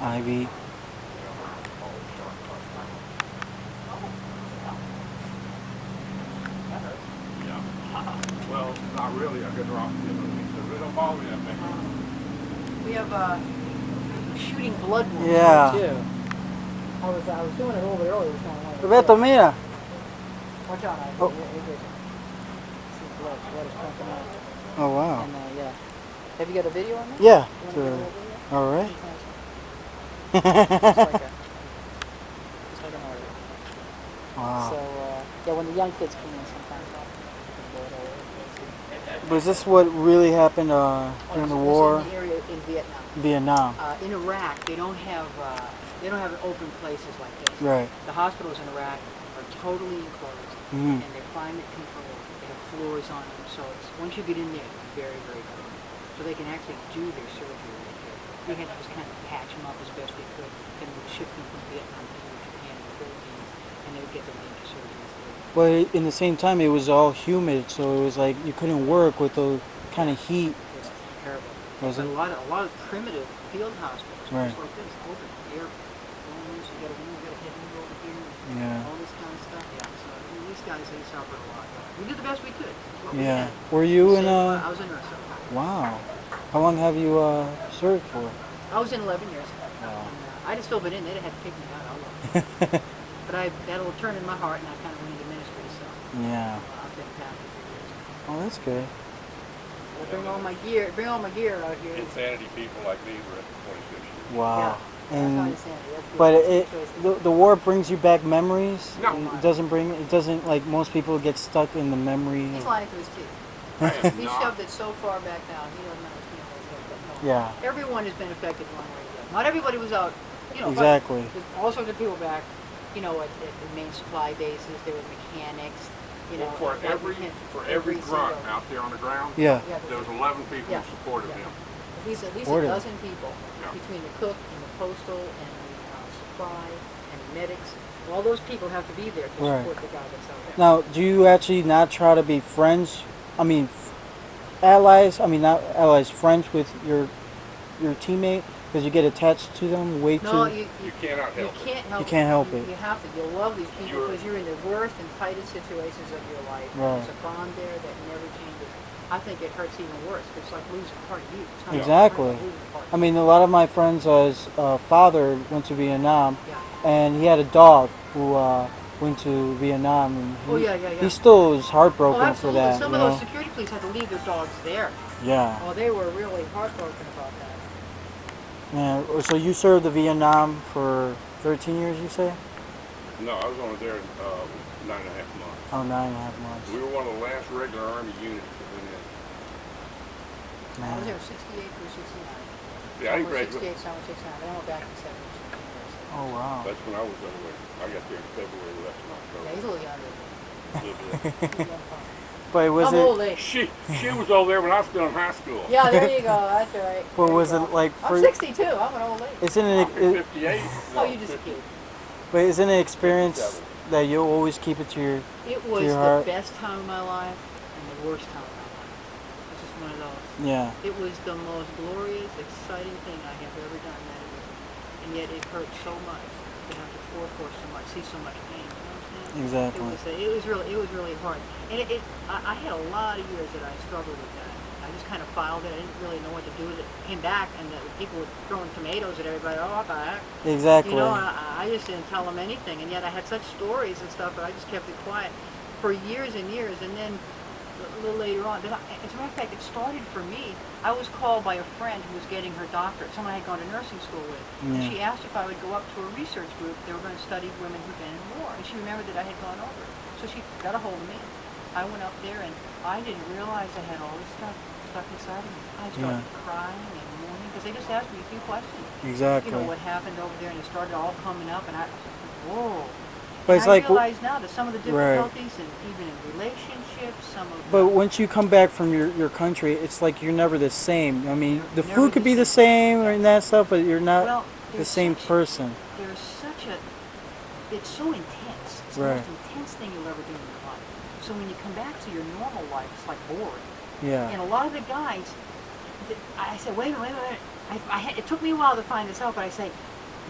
Ivy. Yeah. Well, not really. I could drop it. It don't bother me that much. We have shooting blood wounds Yeah. here too. I was doing it a little bit earlier. Roberto, mira. Watch out, Ivy. Oh. See blood. Blood is pumping out. Oh, wow. And yeah. Have you got a video on that? Yeah. You want to get a little video? All right. It's like an artery. Wow. So yeah, when the young kids come in, sometimes I'll blood all over the place. Was this what really happened during the war? In the area in Vietnam. Vietnam. In Iraq, they don't have open places like this. Right. The hospitals in Iraq are totally enclosed, Mhm. and they're climate controlled. They have floors on them, so it's, once you get in there, it's very, very cold. So they can actually do their surgery right here. We had to just kind of patch them up as best we could, and we'd ship them from Vietnam to Japan and the Philippines, and they would get their major surgeries there. But in the same time, it was all humid, so it was like you couldn't work with the kind of heat. It's terrible. Was But it? a lot of primitive field hospitals, Right. just like this, open air rooms, you got a head wound over here, Yeah. all this kind of stuff. Yeah, so I mean, these guys, they suffered a lot. We did the best we could. What we Yeah. had. Were you in I was a nurse. Wow. How long have you served for? I was in 11 years. Wow. And, I'd have still been in. They'd have had to kick me out. I was. But that little turn in my heart, and I kind of went into ministry. So Yeah. I've been a pastor for years. Oh, that's good. I bring all my gear out here. Insanity people like me were at 26 years. Wow. Yeah. That's not And insanity. That's good. but That's the war brings you back memories. No. It doesn't like most people get stuck in the memory. He's of- lying to his teeth. I am He not. shoved it so far back down, he doesn't understand what's going on. Yeah. Everyone has been affected one way or the other. Not everybody was out, but Exactly. there's all sorts of people back, at the main supply bases. There were mechanics, Well, for every grunt out there on the ground, Yeah. there was 11 people Yeah. who supported Yeah. him. At least a Order. dozen people Yeah. between the cook and the postal and the supply and the medics. All those people have to be there to Right. support the guy that's out there. Now, do you actually not try to be friends? I mean, allies. I mean, not allies. Friends with your teammate because you get attached to them way No, too. You cannot You help it. can't help You can't help it. it. You have to. You'll love these people You're- because you're in the worst and tightest situations of your life. Right. There's a bond there that never changes. I think it hurts even worse. It's like losing a part of you. It's not Exactly. like losing a part of I mean, a lot of my friends' father went to Vietnam, you. and he had a dog who went to Vietnam, and Oh, yeah, yeah. he still was Oh, heartbroken for absolutely. that. Some you of know? those security police had to leave their dogs there. Yeah. Oh, they were really heartbroken about that. Yeah. So you served the Vietnam for 13 years, you say? No, I was only there 9.5 months. Oh, 9.5 months. We were one of the last regular Army units that went in. I was Man. there 68 through 69. Yeah, I Some were graduated. 68, some were 69. Then I went back in 72. Oh, wow. That's when I was away. I got there in February, left in Yeah, October. he's a little younger. Little bit. He's a young fella. But was I'm it? old, eh? She was over there when I was still in high school. Yeah, there you go. That's right. But There was you it go. like for? I'm 62. I'm an old lady. Isn't I'm it? 58. Oh, you just a kid. But isn't it experience 57. that you'll always keep it to your? It was your the heart? best time of my life and the worst time of my life. It's just one of those. Yeah. It was the most glorious, exciting thing I have ever done. And yet it hurt so much to have to pour so much, see so much pain. You know what I'm saying? Exactly. It was really hard. And I had a lot of years that I struggled with that. I just kind of filed it. I didn't really know what to do with it. Came back and the people were throwing tomatoes at everybody. Oh, what the heck? Exactly. You know, I just didn't tell them anything. And yet I had such stories and stuff, but I just kept it quiet for years and years. And then a little later on, as a matter of fact, it started for me. I was called by a friend who was getting her doctorate. Someone I had gone to nursing school with. And Yeah. she asked if I would go up to a research group. They were going to study women who'd been in war. And she remembered that I had gone over. So she got a hold of me. I went up there and I didn't realize I had all this stuff stuck inside of me. I started crying and mourning because they just asked me a few questions. Exactly. You know, what happened over there, and it started all coming up, and I was like, whoa. But And it's I like, realize now that some of the Right. difficulties, and even in relationships, some of but once you come back from your country, it's like you're never the same. I mean, the Never food could the be the same and that stuff, but you're not well, the there's same such- person. There's such a, it's so intense. It's Right. the most intense thing you'll ever do in your life. So when you come back to your normal life, it's like bored. Yeah. And a lot of the guys, I said, wait a minute. It took me a while to find this out, but I say,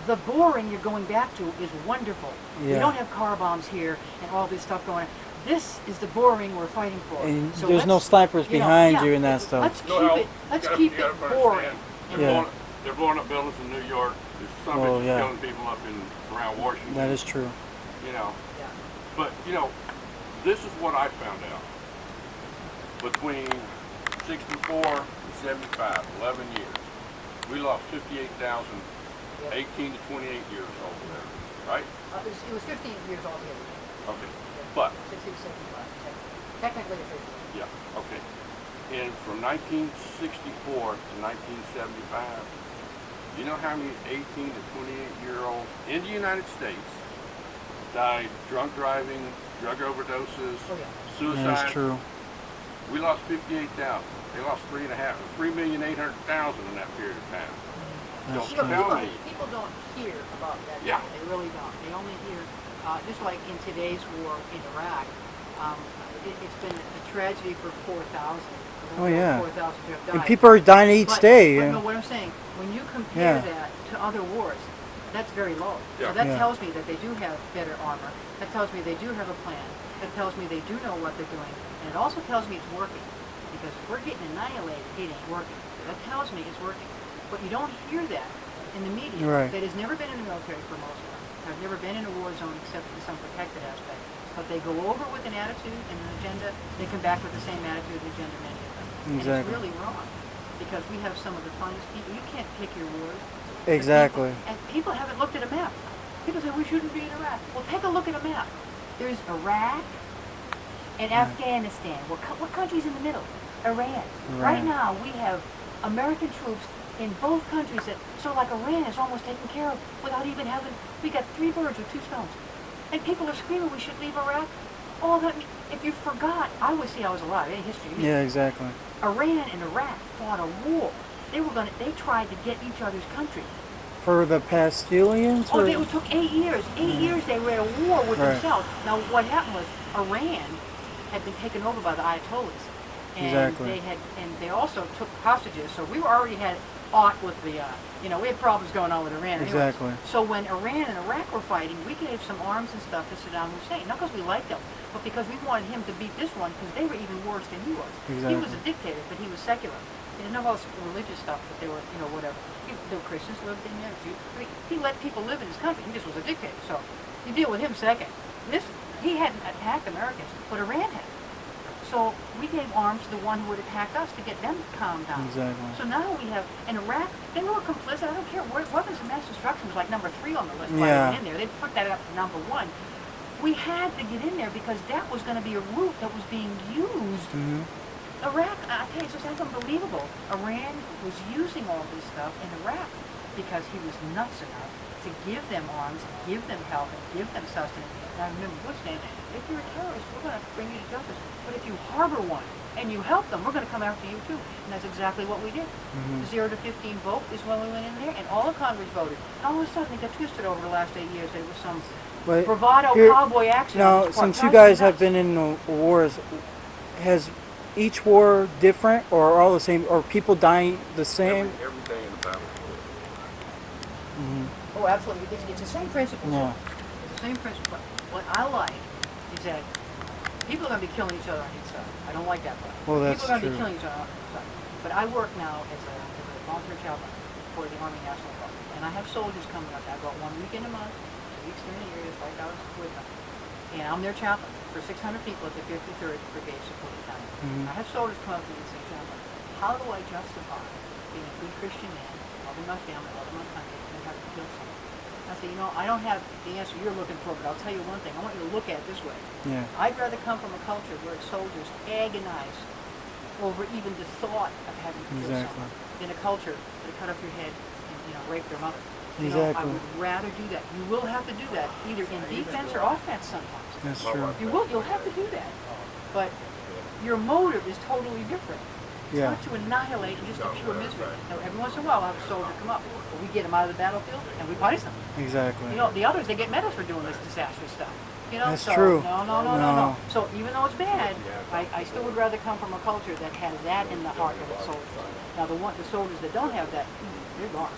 The boring you're going back to is wonderful. We Yeah. don't have car bombs here and all this stuff going on. This is the boring we're fighting for. And So there's no let's- snipers you know, behind yeah, you and that stuff. Let's No, keep Al, it. Let's you gotta- keep you gotta it boring. understand. And Yeah. boring. They're blowing up buildings in New York. There's some Oh, bitches yeah. killing people up in around Washington. That is true. You know, Yeah. but you know, this is what I found out. Between 64 and 75, 11 years, we lost 58,000, Yeah. 18 to 28 years old there, right? It was 15 years altogether. Okay, but 60 to 75. Technically, it's 15. yeah, okay. And from 1964 to 1975, you know how many 18 to 28-year-olds in the United States died drunk driving, drug overdoses, Oh, yeah. suicide? That's true. We lost 58,000. They lost 3,800,000 in that period of time. That's So You know, tell true. me, people don't hear about that. Yeah. They really don't. They only hear, just like in today's war in Iraq, it's been a tragedy for 4,000. Oh, yeah. 4,000 who have died. And people are dying each But- day. But Yeah. no, what I'm saying, when you compare Yeah. that to other wars, that's very low. Yeah. So that Yeah. tells me that they do have better armor. That tells me they do have a plan. That tells me they do know what they're doing. And it also tells me it's working. Because if we're getting annihilated, it ain't working. That tells me it's working. But you don't hear that in the media Right. that has never been in the military for most of them. Have never been in a war zone except in some protected aspect. But they go over with an attitude and an agenda, they come back with the same attitude and agenda many of them. And it's Exactly. really wrong. Because we have some of the finest people. You can't pick your wars. Exactly. And people haven't looked at a map. People say we shouldn't be in Iraq. Well, take a look at a map. There's Iraq and Afghanistan. What country's in the middle? Iran. Right Iran. now, we have American troops in both countries that, so like Iran is almost taken care of without even having, we got 3 birds with 2 stones. And people are screaming we should leave Iraq. All that, if you forgot, I would say I was alive, any history. Yeah, exactly. Iran and Iraq fought a war. They tried to get each other's country. For the Palestinians? Oh, or- it took 8 years. 8 years they were at a war with Right. themselves. Now, what happened was Iran had been taken over by the Ayatollahs, and Exactly. they also took hostages. So we already had aught with the, we had problems going on with Iran. Anyway. Exactly. So when Iran and Iraq were fighting, we gave some arms and stuff to Saddam Hussein, not because we liked him, but because we wanted him to beat this one, because they were even worse than he was. He was a Exactly. dictator, but he was secular. He didn't have all this religious stuff, but they were, whatever. There were Christians lived in there. He let people live in his country. He just was a dictator. So you deal with him second. He hadn't attacked Americans, but Iran had. So we gave arms to the one who would attack us to get them calmed down. Exactly. So now we have, in Iraq, they were complicit. I don't care. Weapons of mass destruction was like number 3 on the list. Why Yeah. they were in there. They put that up to number 1. We had to get in there because that was going to be a route that was being used. Hmm. Iraq, I tell you, that's unbelievable. Iran was using all this stuff in Iraq because he was nuts enough to give them arms, give them help, and give them sustenance. And I remember Bush saying, if you're a terrorist, we're going to bring you to justice. But if you harbor one and you help them, we're going to come after you too. And that's exactly what we did. Mhm. 0 to 15 vote is when we went in there, and all of Congress voted. And all of a sudden, it got twisted over the last 8 years. There was some But bravado here- cowboy action. on now, this part. since you Drives me guys have nuts. been in the wars, has each war different or all the same? Or people dying the same? every day in the battle. Hmm. Oh, absolutely. It's the same principle. Yeah. It's the same principle. What I like is that people are going to be killing each other on each side. I don't like that part. Well, that's people are going to be true. killing each other on each side. But I work now as a volunteer chaplain for the Army National Guard. And I have soldiers coming up. I go 1 weekend a month, 2 weeks during the year, just like I was with them. And I'm their chaplain for 600 people at the 53rd Brigade Support Battalion. Mhm. I have soldiers come up to me and say, Chaplain, how do I justify being a good Christian man, loving my family, loving my country, and then having to kill someone? I say, I don't have the answer you're looking for, but I'll tell you one thing. I want you to look at it this way. Yeah. I'd rather come from a culture where soldiers agonize over even the thought of having to kill Exactly. someone than a culture that cut off your head and rape their mother. I Exactly. would rather do that. You will have to do that either in defense or offense sometimes. That's true. You'll have to do that. But your motive is totally different. It's Yeah. not to annihilate and just to pure misery. Now, every once in a while, I'll have a soldier come up. But we get them out of the battlefield and we punish them. Exactly. The others, they get medals for doing this disastrous stuff. That's so, true. No. So even though it's bad, I still would rather come from a culture that has that in the heart of its soldiers. Now, the soldiers that don't have that, they're gone.